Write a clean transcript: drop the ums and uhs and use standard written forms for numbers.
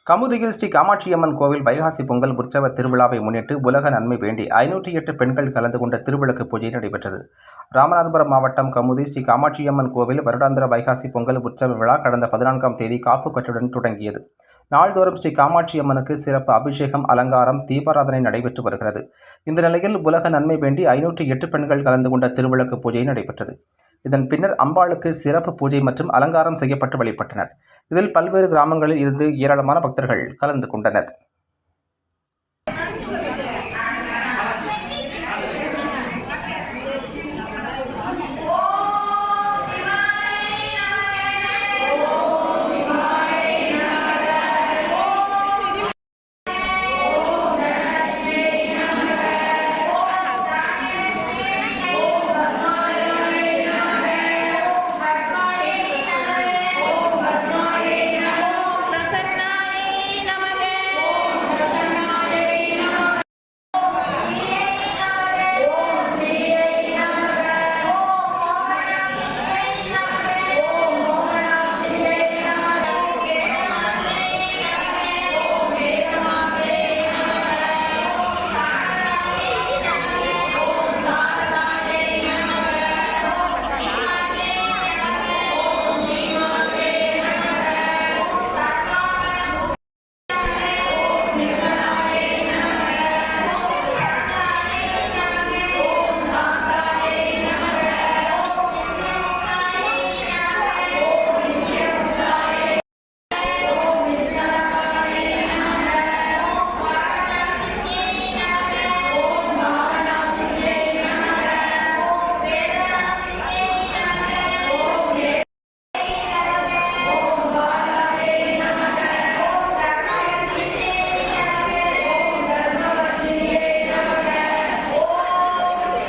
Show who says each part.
Speaker 1: கமுதியில் ஸ்ரீ காமாட்சியம்மன் கோவில் வைகாசி பொங்கல் உற்சவ திருவிழாவை முன்னிட்டு உலக நன்மை வேண்டி 508 பெண்கள் கலந்து கொண்ட திருவிளக்கு பூஜை நடைபெற்றது. ராமநாதபுரம் மாவட்டம் கமுதி ஸ்ரீ காமாட்சியம்மன் கோவில் வருடாந்திர வைகாசி பொங்கல் உற்சவ விழா கடந்த 14ஆம் தேதி காப்பு கட்டுடன் தொடங்கியது. நாள்தோறும் ஸ்ரீ காமாட்சியம்மனுக்கு சிறப்பு அபிஷேகம், அலங்காரம், தீபாராதனை நடைபெற்று வருகிறது. இந்த நிலையில் உலக நன்மை வேண்டி 508 பெண்கள் கலந்து கொண்ட திருவிளக்கு பூஜை நடைபெற்றது. இதன் பின்னர் அம்பாளுக்கு சிறப்பு பூஜை மற்றும் அலங்காரம் செய்யப்பட்டு வழிபட்டனர். இதில் பல்வேறு கிராமங்களில் இருந்து ஏராளமான பக்தர்கள் கலந்து கொண்டனர்.